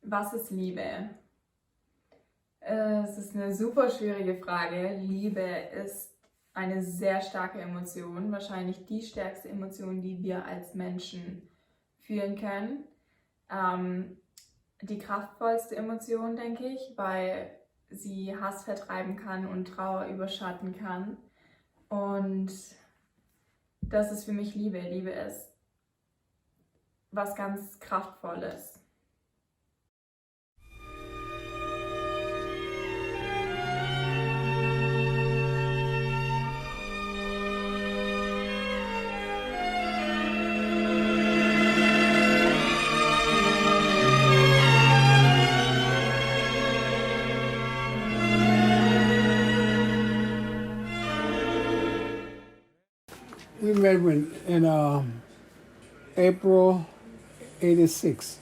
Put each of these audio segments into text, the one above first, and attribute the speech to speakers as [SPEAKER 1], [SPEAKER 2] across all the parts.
[SPEAKER 1] Was ist Liebe? Es ist eine super schwierige Frage. Liebe ist eine sehr starke Emotion, wahrscheinlich die stärkste Emotion, die wir als Menschen fühlen können. Die kraftvollste Emotion, denke ich, weil sie Hass vertreiben kann und Trauer überschatten kann. Und das ist für mich Liebe. Liebe ist was ganz Kraftvolles.
[SPEAKER 2] We met in April '86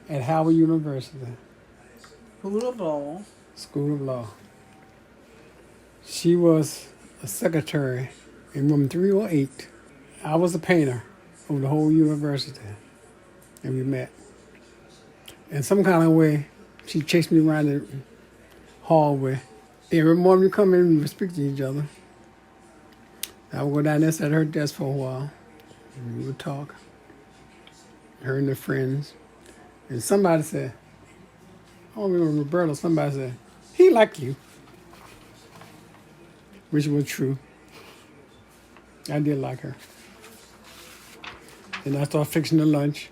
[SPEAKER 2] at Howard University,
[SPEAKER 3] School of Law.
[SPEAKER 2] School of Law. She was a secretary in room 308. I was a painter of the whole university, and we met. In some kind of way, she chased me around the hallway. Every morning we come in, we would speak to each other. I would go down there, sit at her desk for a while, and we would talk. Her and her friends. And somebody said, I don't remember Roberta, somebody said, he like you. Which was true. I did like her. And I started fixing the lunch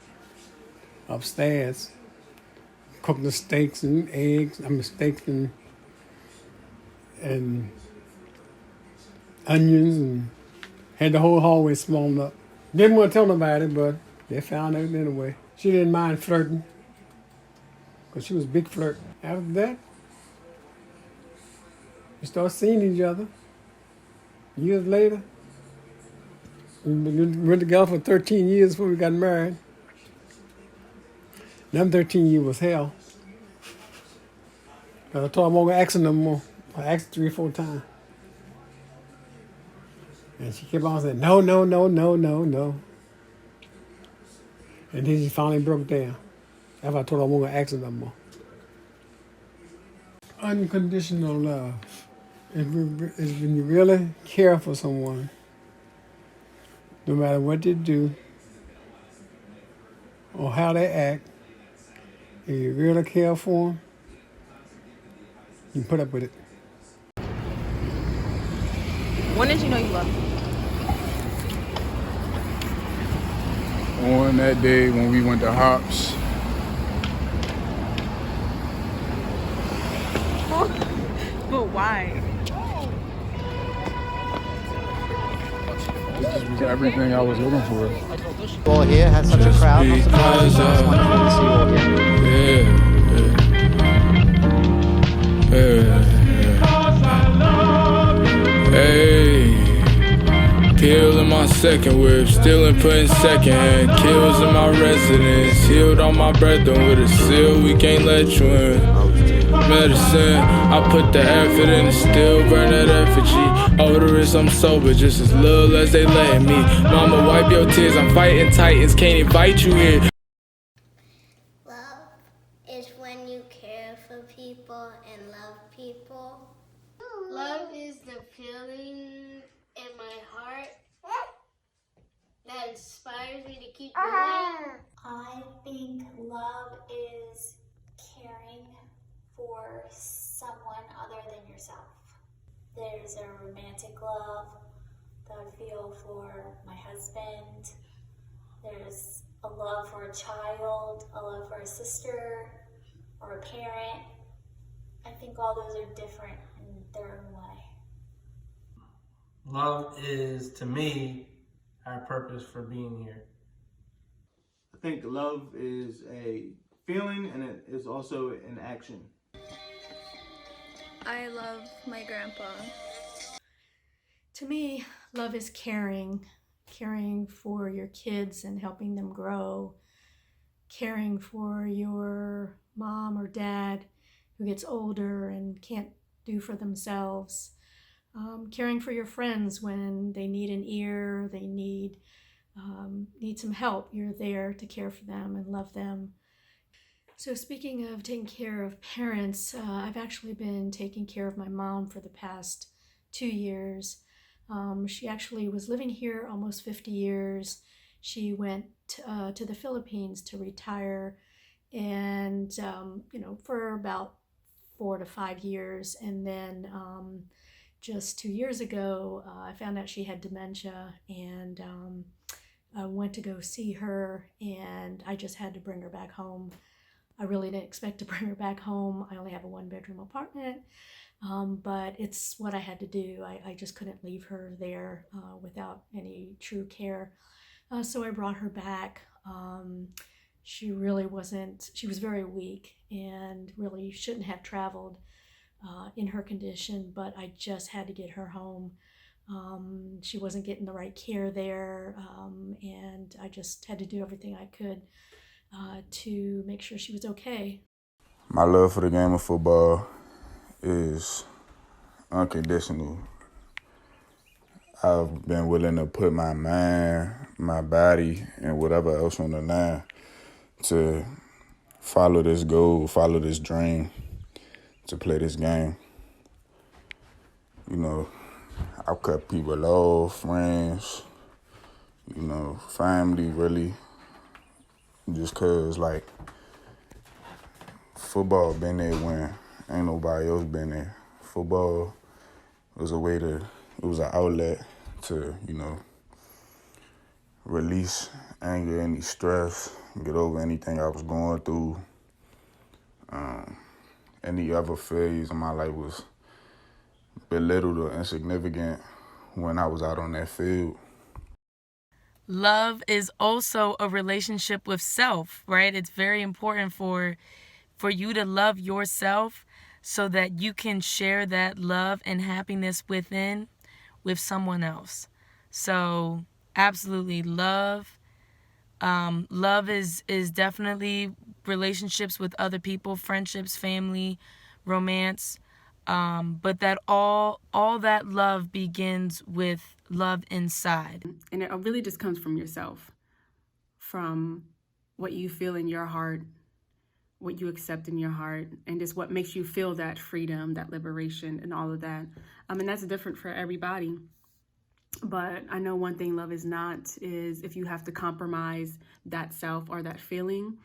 [SPEAKER 2] upstairs, cooking the steaks and eggs. Steaks and onions, and had the whole hallway swarmed up. Didn't want to tell nobody, but they found out anyway. She didn't mind flirting, because she was a big flirt. After that, we started seeing each other. Years later, we went together for 13 years before we got married. Them 13 years was hell. I told her I won't ask her no more. I asked her 3 or 4 times. And she kept on saying, no, no, no, no, no, no. And then she finally broke down. After I told her I won't ask her no more. Unconditional love is when you really care for someone, no matter what they do or how they act, if you really care for them, you put up with it.
[SPEAKER 4] When did you know you loved me?
[SPEAKER 5] On that day when we went to Hops.
[SPEAKER 4] But why?
[SPEAKER 5] This was everything I was looking for.
[SPEAKER 6] All here had such a crowd. I'm surprised it's wonderful to see you all here.
[SPEAKER 5] Hey, pill in my second whip, still in putting second hand. Kills in my residence, healed on my brethren with a seal. We can't let you in. Medicine, I put the effort in and still burn that effigy. Odorous, I'm sober, just as little as they letting me. Mama, wipe your tears, I'm fighting titans, can't invite you here.
[SPEAKER 7] Love is when you care for people and love people. Love is the feeling in my heart that inspires me to keep going.
[SPEAKER 8] I think love is caring for someone other than yourself. There's a romantic love that I feel for my husband. There's a love for a child, a love for a sister or a parent. I think all those are different in their own way.
[SPEAKER 9] Love is, to me, our purpose for being here.
[SPEAKER 10] I think love is a feeling and it is also an action.
[SPEAKER 11] I love my grandpa.
[SPEAKER 12] To me, love is caring for your kids and helping them grow, caring for your mom or dad who gets older and can't do for themselves, caring for your friends when they need an ear, they need some help. You're there to care for them and love them. So speaking of taking care of parents, I've actually been taking care of my mom for the past 2 years. She actually was living here almost 50 years. She went to the Philippines to retire, and for about 4 to 5 years, and then just 2 years ago, I found out she had dementia, and I went to go see her, and I just had to bring her back home. I really didn't expect to bring her back home. I only have a 1-bedroom apartment, but it's what I had to do. I just couldn't leave her there without any true care. So I brought her back. She was very weak and really shouldn't have traveled in her condition, but I just had to get her home. She wasn't getting the right care there, and I just had to do everything I could to make sure she was okay.
[SPEAKER 5] My love for the game of football is unconditional. I've been willing to put my mind, my body, and whatever else on the line to follow this goal, follow this dream, to play this game. I've cut people off, friends, family, really. Just cause football been there when ain't nobody else been there. Football was it was an outlet to, release anger, any stress, get over anything I was going through. Any other phase of my life was belittled or insignificant when I was out on that field.
[SPEAKER 13] Love is also a relationship with self, right? It's very important for you to love yourself so that you can share that love and happiness within with someone else. So absolutely, love is definitely relationships with other people, friendships, family, romance, but that all that love begins with love inside.
[SPEAKER 14] And it really just comes from yourself, from what you feel in your heart, what you accept in your heart, and just what makes you feel that freedom, that liberation, and all of that. And that's different for everybody. But I know one thing love is not, is if you have to compromise that self or that feeling.